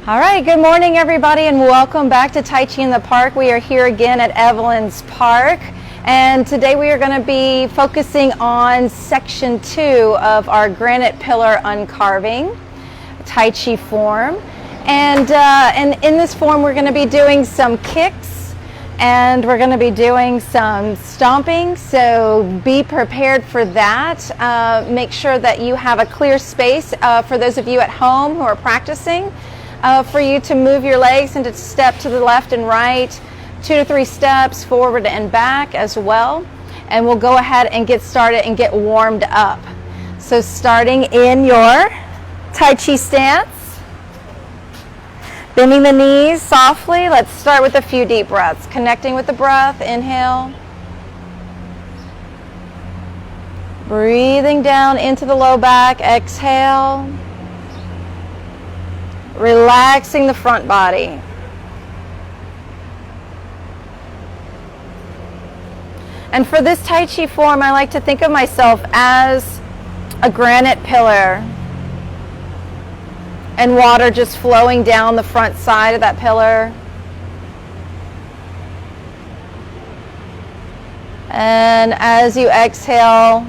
All right, good morning everybody and welcome back to Tai Chi in the Park. We are here again at Evelyn's Park, and today we are going to be focusing on section 2 of our granite pillar uncarving Tai Chi form. And in this form we're going to be doing some kicks and we're going to be doing some stomping, so be prepared for that. Make sure that you have a clear space for those of you at home who are practicing. For you to move your legs and to step to the left and right, 2 to 3 steps forward and back as well. And we'll go ahead and get started and get warmed up. So starting in your Tai Chi Stance, bending the knees softly. Let's start with a few deep breaths. Connecting with the breath, inhale. Breathing down into the low back, exhale. Relaxing the front body. And for this Tai Chi form, I like to think of myself as a granite pillar and water just flowing down the front side of that pillar. And as you exhale,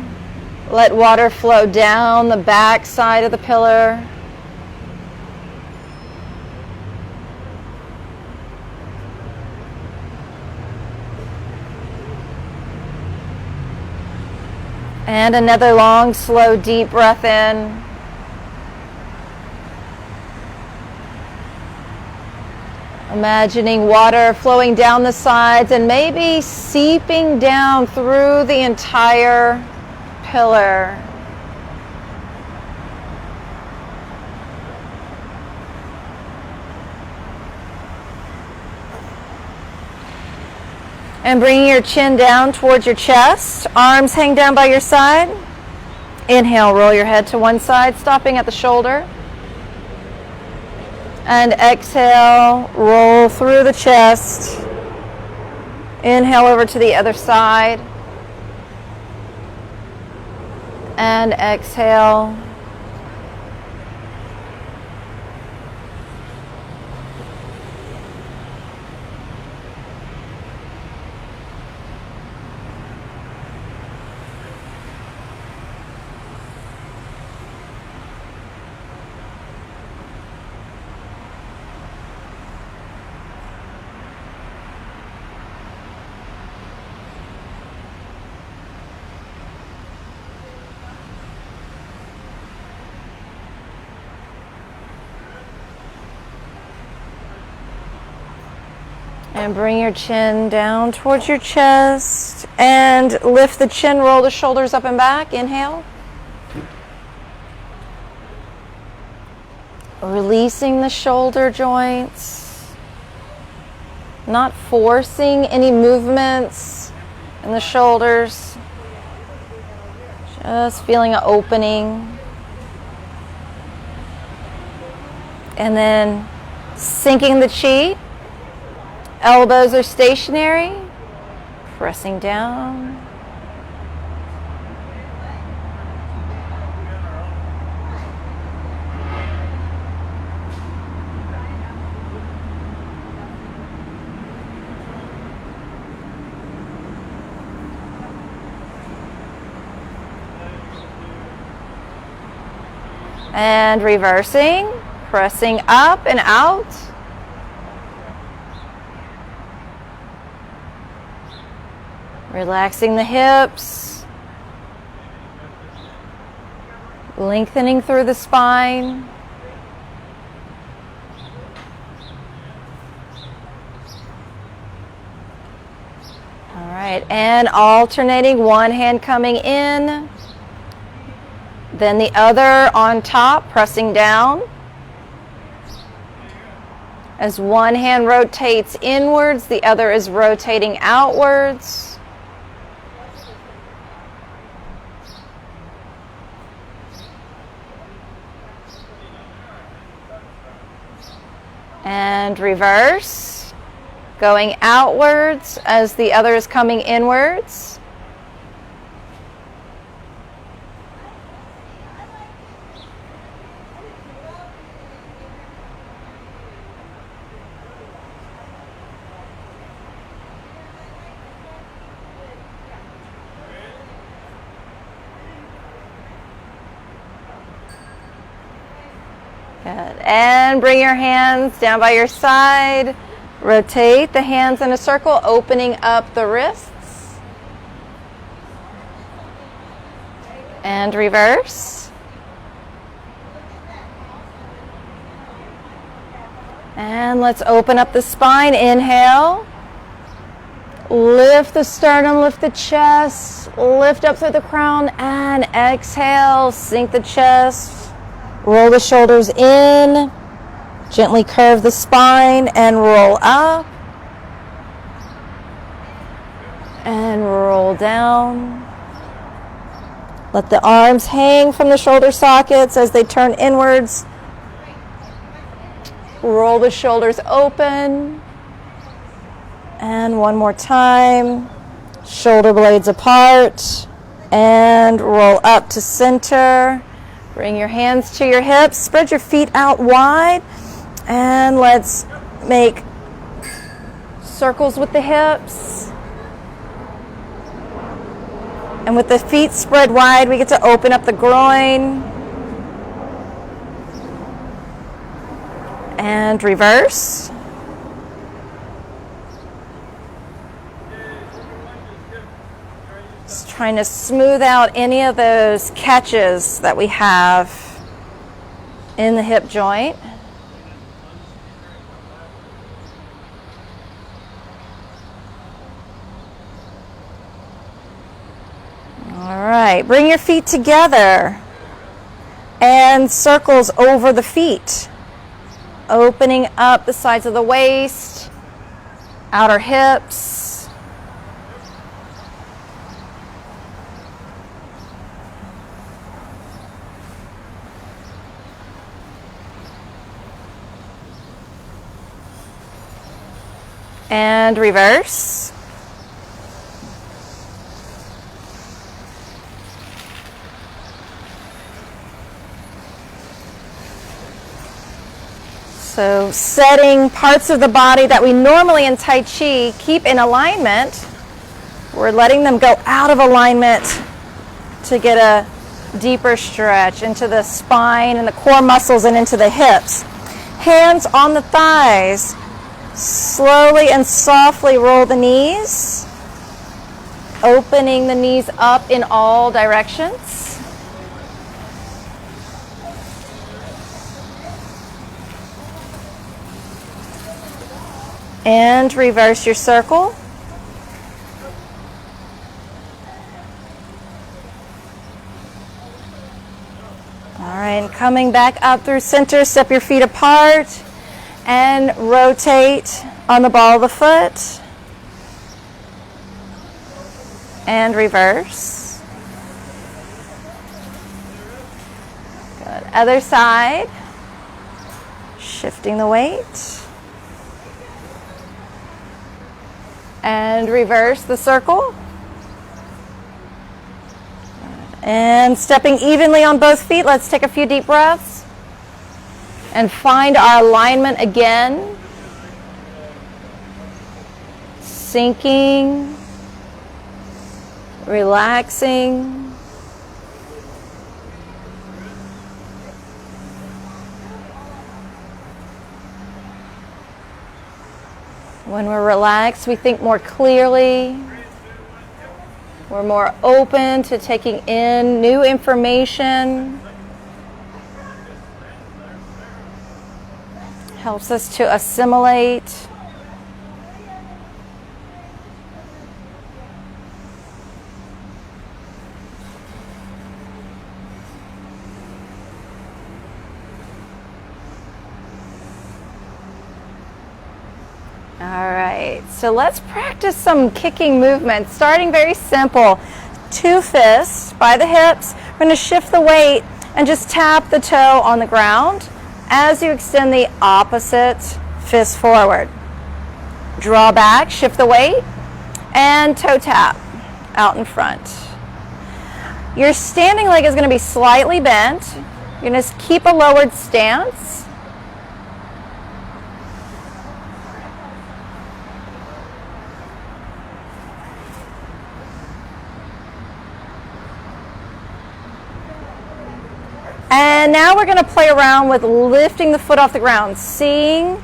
let water flow down the back side of the pillar. And another long, slow, deep breath in. Imagining water flowing down the sides and maybe seeping down through the entire pillar. And bringing your chin down towards your chest, arms hang down by your side. Inhale, roll your head to one side, stopping at the shoulder. And exhale, roll through the chest. Inhale over to the other side. And exhale. And bring your chin down towards your chest and lift the chin, roll the shoulders up and back. Inhale. Releasing the shoulder joints. Not forcing any movements in the shoulders. Just feeling an opening. And then sinking the chi. Elbows are stationary, pressing down. And reversing, pressing up and out. Relaxing the hips, lengthening through the spine. All right, and alternating, one hand coming in, then the other on top, pressing down. As one hand rotates inwards, the other is rotating outwards. And reverse, going outwards as the other is coming inwards. And bring your hands down by your side. Rotate the hands in a circle, opening up the wrists. And reverse. And let's open up the spine. Inhale. Lift the sternum, lift the chest, lift up through the crown, and exhale, sink the chest, roll the shoulders in, gently curve the spine and roll up, and roll down. Let the arms hang from the shoulder sockets as they turn inwards. Roll the shoulders open. And one more time, shoulder blades apart, and roll up to center. Bring your hands to your hips, spread your feet out wide, and let's make circles with the hips. And with the feet spread wide, we get to open up the groin. And reverse. Just trying to smooth out any of those catches that we have in the hip joint. All right, bring your feet together and circles over the feet, opening up the sides of the waist, outer hips. And reverse. So setting parts of the body that we normally in Tai Chi keep in alignment, we're letting them go out of alignment to get a deeper stretch into the spine and the core muscles and into the hips. Hands on the thighs. Slowly and softly roll the knees, opening the knees up in all directions. And reverse your circle. All right, and coming back up through center, step your feet apart. And rotate on the ball of the foot. And reverse. Good. Other side. Shifting the weight. And reverse the circle. And stepping evenly on both feet. Let's take a few deep breaths. And find our alignment again. Sinking, relaxing. When we're relaxed, we think more clearly. We're more open to taking in new information. Helps us to assimilate. All right, so let's practice some kicking movements, starting very simple. 2 fists by the hips. We're going to shift the weight and just tap the toe on the ground as you extend the opposite fist forward. Draw back, shift the weight, and toe tap out in front. Your standing leg is going to be slightly bent. You're going to keep a lowered stance. And And now we're going to play around with lifting the foot off the ground, seeing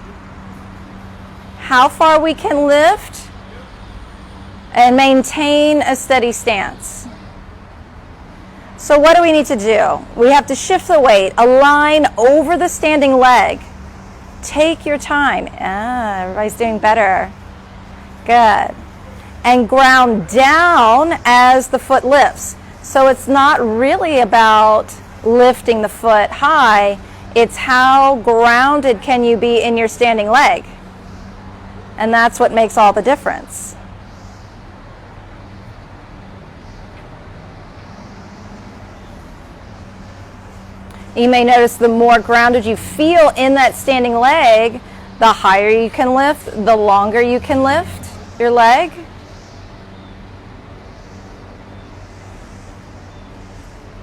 how far we can lift and maintain a steady stance. So what do we need to do? We have to shift the weight, align over the standing leg. Take your time. Everybody's doing better. Good. And ground down as the foot lifts. So it's not really about lifting the foot high, it's how grounded can you be in your standing leg. And that's what makes all the difference. You may notice the more grounded you feel in that standing leg, the higher you can lift, the longer you can lift your leg.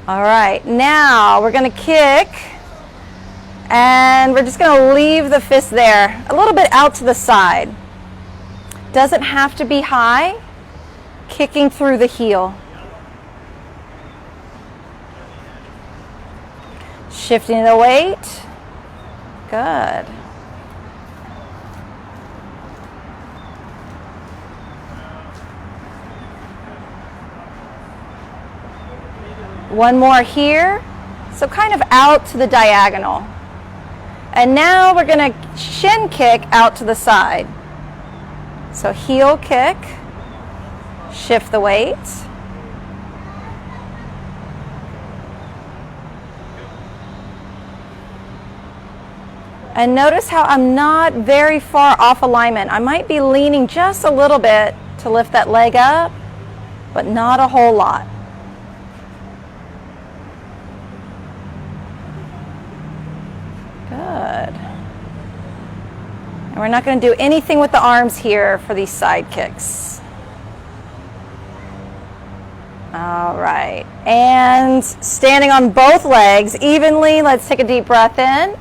All right, now we're going to kick, and we're just going to leave the fist there, a little bit out to the side. Doesn't have to be high, kicking through the heel. Shifting the weight. Good. One more here. So kind of out to the diagonal. And now we're going to shin kick out to the side. So heel kick. Shift the weight. And notice how I'm not very far off alignment. I might be leaning just a little bit to lift that leg up, but not a whole lot. Good. And we're not going to do anything with the arms here for these side kicks. All right. And standing on both legs evenly, let's take a deep breath in.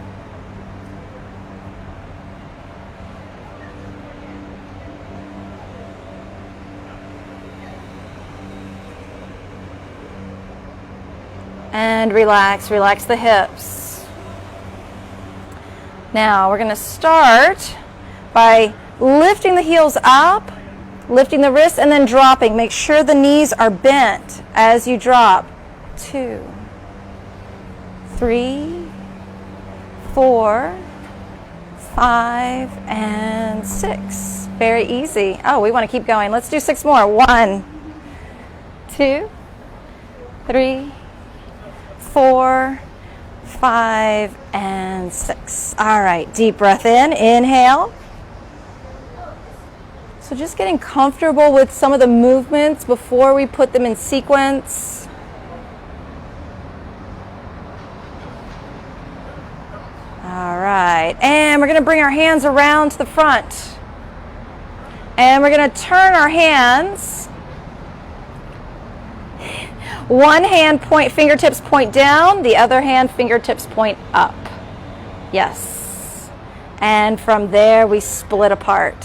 And relax the hips. Now we're going to start by lifting the heels up, lifting the wrists, and then dropping. Make sure the knees are bent as you drop. 2, 3, 4, 5, and 6. Very easy. Oh, we want to keep going. Let's do 6 more. 1, 2, 3, 4, 5, and 6. All right, deep breath in, inhale. So just getting comfortable with some of the movements before we put them in sequence. All right, and we're going to bring our hands around to the front. And we're going to turn our hands. One hand fingertips point down, the other hand fingertips point up. Yes. And from there we split apart.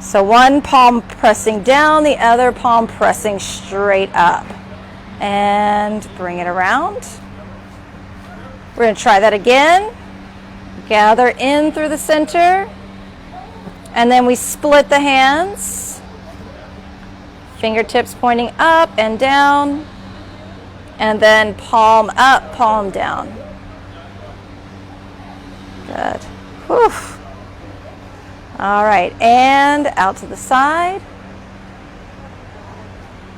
So one palm pressing down, the other palm pressing straight up. And bring it around. We're going to try that again. Gather in through the center. And then we split the hands. Fingertips pointing up and down, and then palm up, palm down. Good. Whew. All right, and out to the side.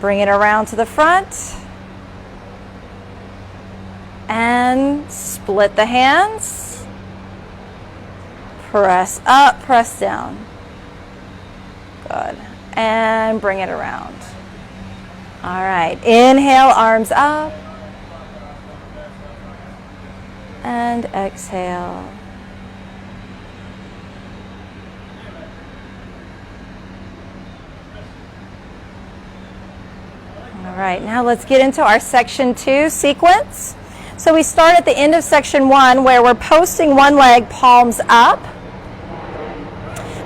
Bring it around to the front. And split the hands. Press up, press down. Good. And bring it around. All right, inhale, arms up. And exhale. All right, now let's get into our section 2 sequence. So we start at the end of section 1 where we're posting one leg palms up.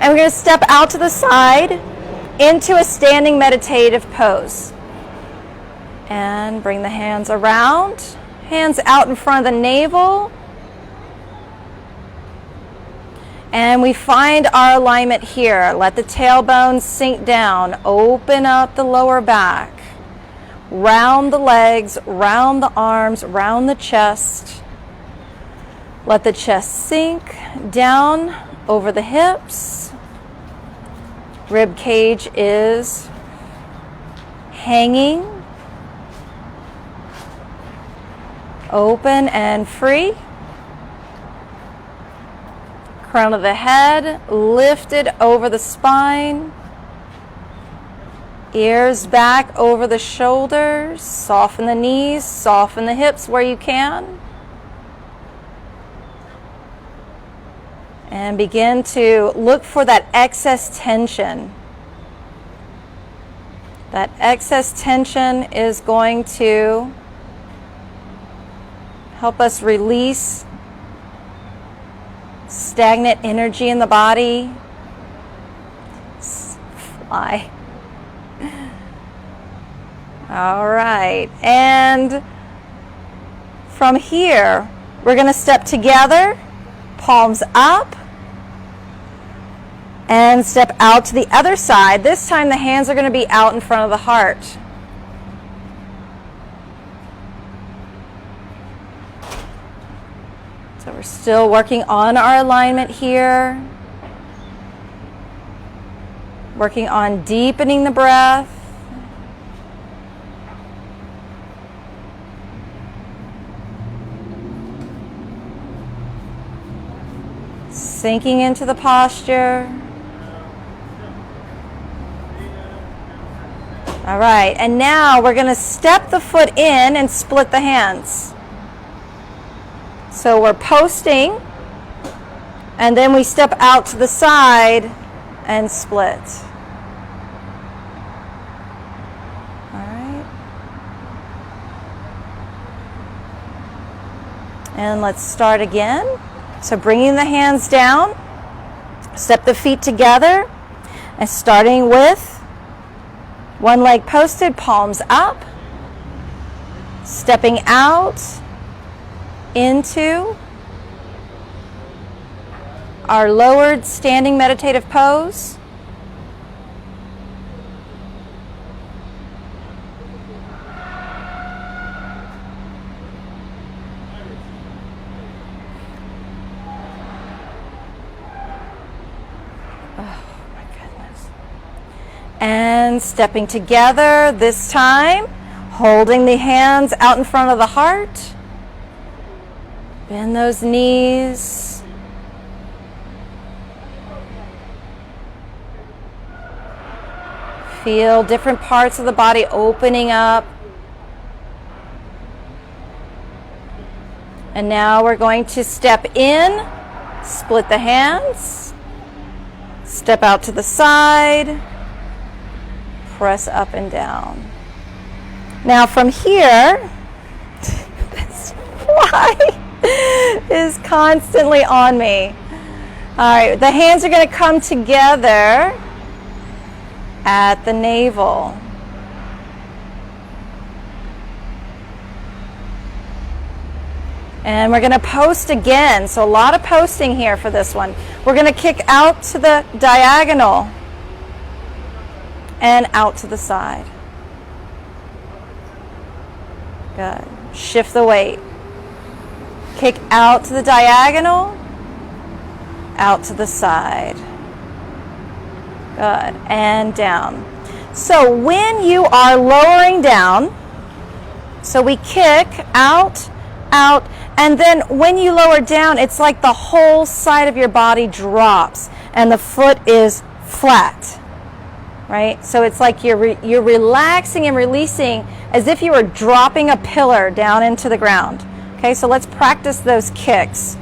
And we're going to step out to the side into a standing meditative pose. And bring the hands around. Hands out in front of the navel. And we find our alignment here. Let the tailbone sink down. Open up the lower back. Round the legs, round the arms, round the chest. Let the chest sink down over the hips. Rib cage is hanging. Open and free. Crown of the head lifted over the spine. Ears back over the shoulders. Soften the knees, soften the hips where you can. And begin to look for that excess tension. That excess tension is going to help us release stagnant energy in the body. Fly. All right. And from here, we're going to step together, palms up, and step out to the other side. This time the hands are going to be out in front of the heart. So we're still working on our alignment here. Working on deepening the breath. Sinking into the posture. All right, and now we're going to step the foot in and split the hands. So we're posting, and then we step out to the side and split. All right. And let's start again. So bringing the hands down, step the feet together, and starting with one leg posted, palms up, stepping out into our lowered standing meditative pose. And stepping together this time, holding the hands out in front of the heart. Bend those knees. Feel different parts of the body opening up. And now we're going to step in, split the hands, step out to the side. Press up and down. Now from here, this fly is constantly on me. All right, the hands are going to come together at the navel. And we're going to post again. So a lot of posting here for this one. We're going to kick out to the diagonal. And out to the side. Good. Shift the weight. Kick out to the diagonal, out to the side. Good. And down. So when you are lowering down, so we kick out, out, and then when you lower down, it's like the whole side of your body drops and the foot is flat. Right? So it's like you're relaxing and releasing as if you were dropping a pillar down into the ground. Okay, so let's practice those kicks.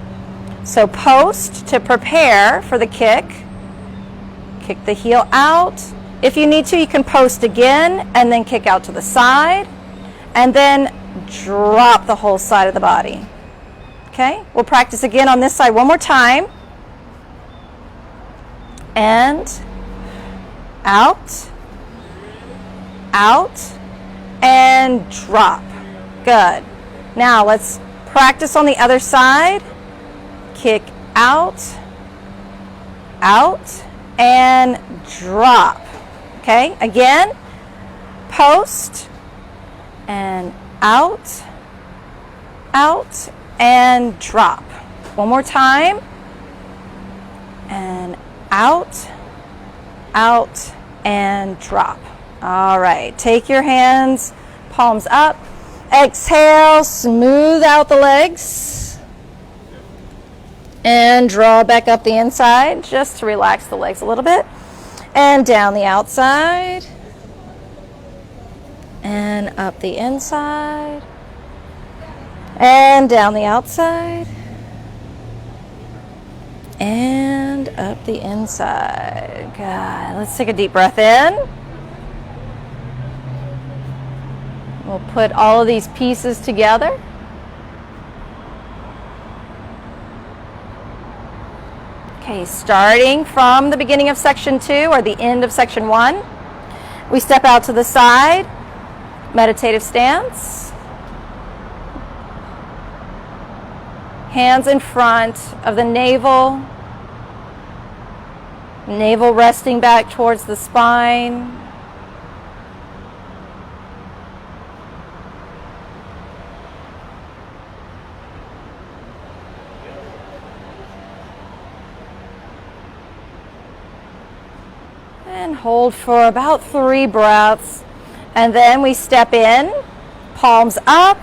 So post to prepare for the kick. Kick the heel out. If you need to, you can post again and then kick out to the side. And then drop the whole side of the body. Okay, we'll practice again on this side one more time. And out, out, and drop. Good. Now let's practice on the other side. Kick out, out, and drop. Okay, again, post, and out, out, and drop. One more time. And out, out, and drop. All right, take your hands, palms up. Exhale, smooth out the legs. And draw back up the inside, just to relax the legs a little bit. And down the outside. And up the inside. And down the outside. And up the inside. Good. Let's take a deep breath in. We'll put all of these pieces together. Okay, starting from the beginning of section 2 or the end of section 1, we step out to the side, meditative stance. Hands in front of the navel, navel resting back towards the spine. And hold for about 3 breaths. And then we step in, palms up,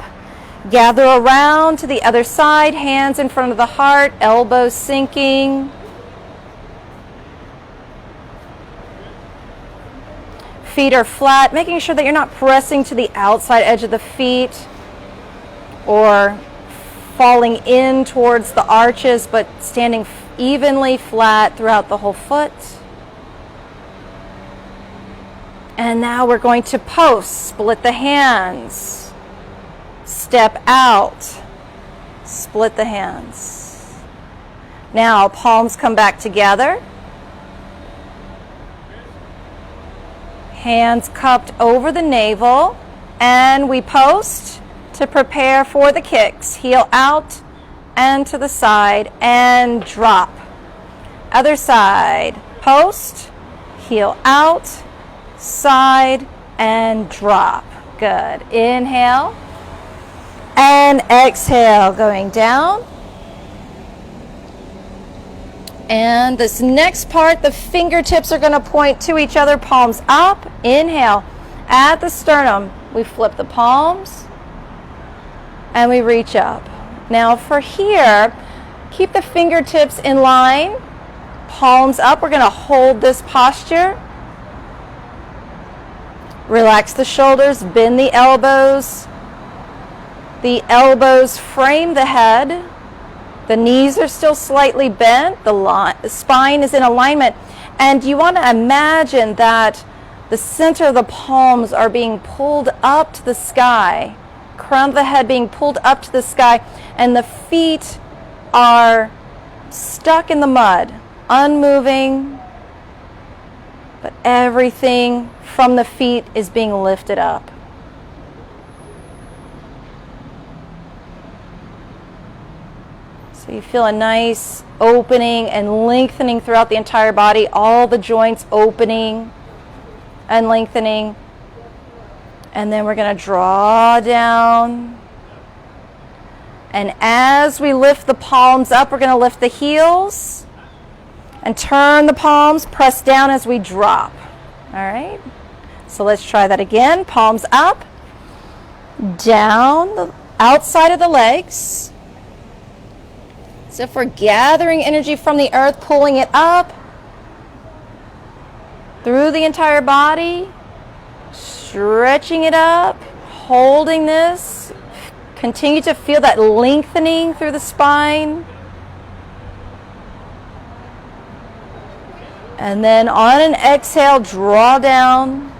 gather around to the other side, hands in front of the heart, elbows sinking. Feet are flat, making sure that you're not pressing to the outside edge of the feet or falling in towards the arches, but standing evenly flat throughout the whole foot. And now we're going to post, split the hands, step out, split the hands. Now palms come back together, hands cupped over the navel, and we post to prepare for the kicks. Heel out and to the side and drop. Other side, post, heel out, side, and drop. Good. Inhale and exhale, going down. And this next part, the fingertips are going to point to each other, palms up. Inhale. At the sternum, we flip the palms and we reach up. Now for here, keep the fingertips in line, palms up. We're going to hold this posture. Relax the shoulders, bend the elbows. The elbows frame the head. The knees are still slightly bent. The spine is in alignment. And you want to imagine that the center of the palms are being pulled up to the sky. Crown of the head being pulled up to the sky. And the feet are stuck in the mud, unmoving. But everything from the feet is being lifted up. So you feel a nice opening and lengthening throughout the entire body, all the joints opening and lengthening. And then we're going to draw down. And as we lift the palms up, we're going to lift the heels and turn the palms, press down as we drop. All right? So let's try that again. Palms up, down the outside of the legs. So if we're gathering energy from the earth, pulling it up through the entire body, stretching it up, holding this. Continue to feel that lengthening through the spine. And then on an exhale, draw down.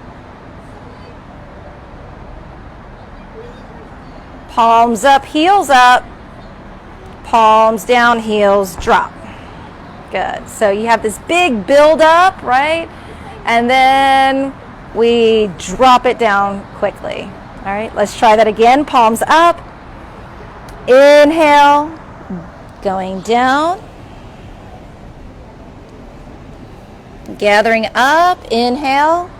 Palms up, heels up. Palms down, heels drop. Good. So you have this big build up, right? And then we drop it down quickly. All right, let's try that again. Palms up. Inhale, going down. Gathering up, inhale.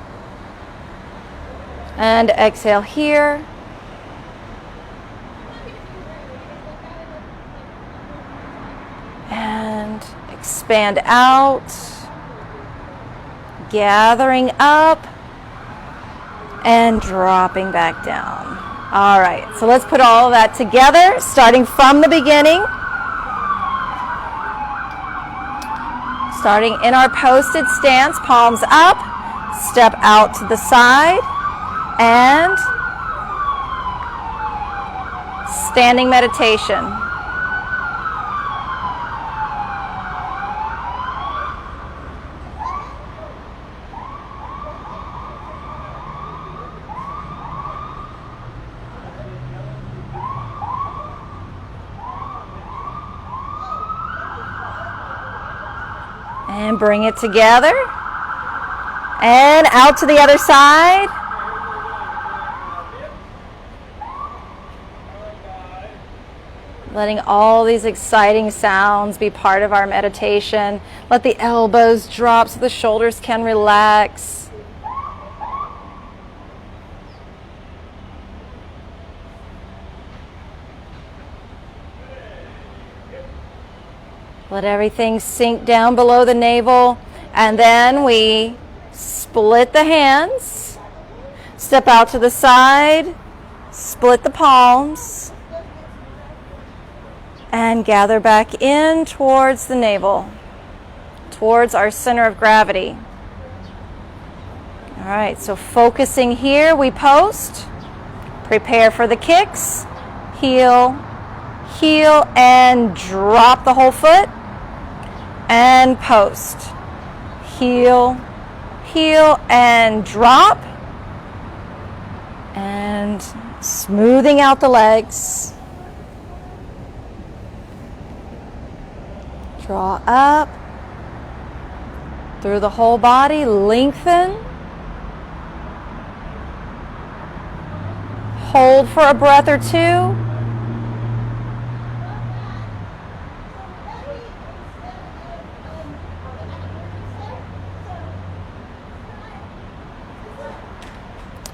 And exhale here. And expand out. Gathering up. And dropping back down. All right, so let's put all of that together, starting from the beginning. Starting in our posted stance, palms up, step out to the side, and standing meditation. And bring it together. And out to the other side. Letting all these exciting sounds be part of our meditation. Let the elbows drop so the shoulders can relax. Let everything sink down below the navel, and then we split the hands, step out to the side, split the palms, and gather back in towards the navel, towards our center of gravity. All right, so focusing here, we post, prepare for the kicks, heel, heel, and drop the whole foot. And post, heel, heel, and drop, and smoothing out the legs. Draw up through the whole body, lengthen. Hold for a breath or two.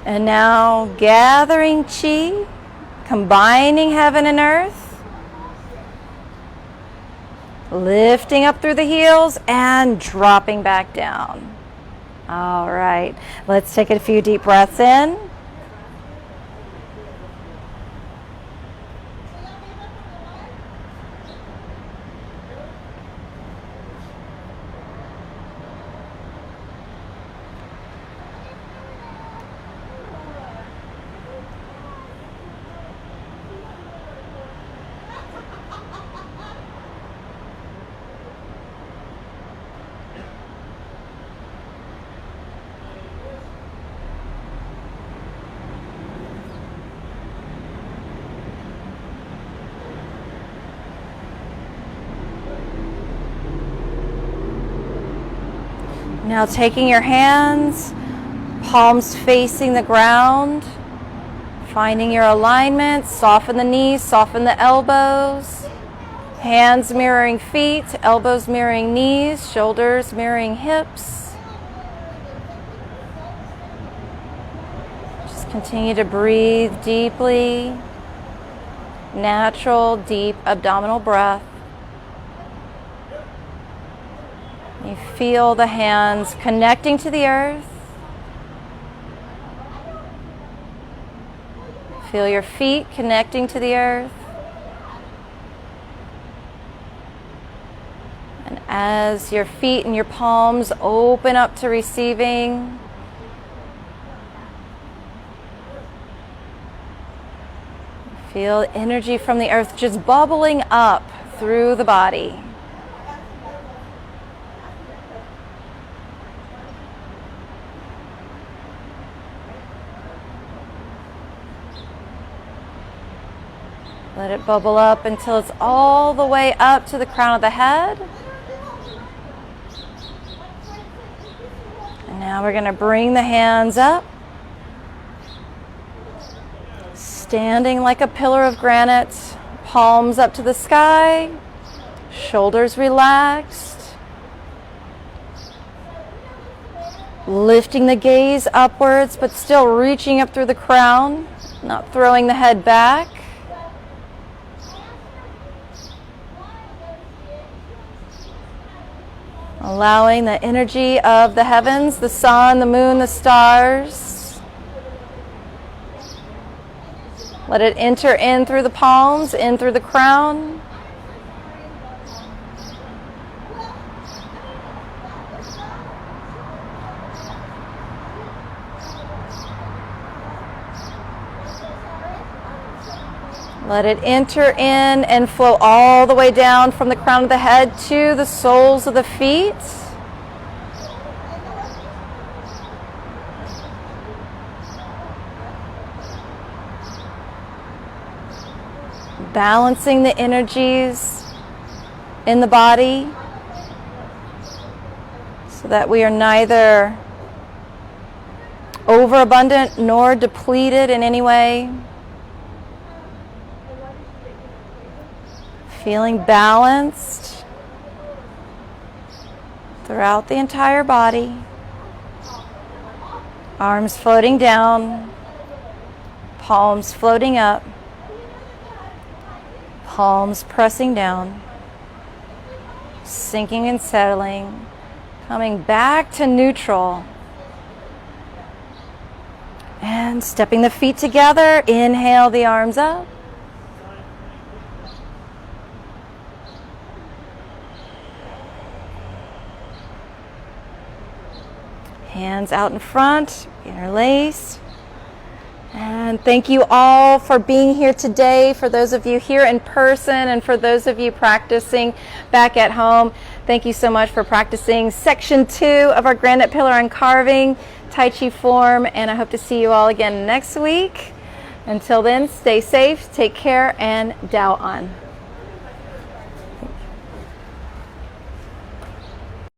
And now gathering chi, combining heaven and earth, lifting up through the heels and dropping back down. All right, let's take a few deep breaths in. Now taking your hands, palms facing the ground, finding your alignment, soften the knees, soften the elbows, hands mirroring feet, elbows mirroring knees, shoulders mirroring hips. Just continue to breathe deeply, natural, deep abdominal breath. You feel the hands connecting to the earth. Feel your feet connecting to the earth. And as your feet and your palms open up to receiving, feel energy from the earth just bubbling up through the body. Let it bubble up until it's all the way up to the crown of the head. And now we're going to bring the hands up. Standing like a pillar of granite, palms up to the sky, shoulders relaxed. Lifting the gaze upwards, but still reaching up through the crown, not throwing the head back. Allowing the energy of the heavens, the sun, the moon, the stars. Let it enter in through the palms, in through the crown. Let it enter in and flow all the way down from the crown of the head to the soles of the feet. Balancing the energies in the body so that we are neither overabundant nor depleted in any way. Feeling balanced throughout the entire body. Arms floating down, palms floating up, palms pressing down, sinking and settling, coming back to neutral. And stepping the feet together, inhale the arms up. Hands out in front, interlaced. And thank you all for being here today, for those of you here in person and for those of you practicing back at home. Thank you so much for practicing section 2 of our Granite Pillar Uncarving Tai Chi form, and I hope to see you all again next week. Until then, stay safe, take care, and Dao On.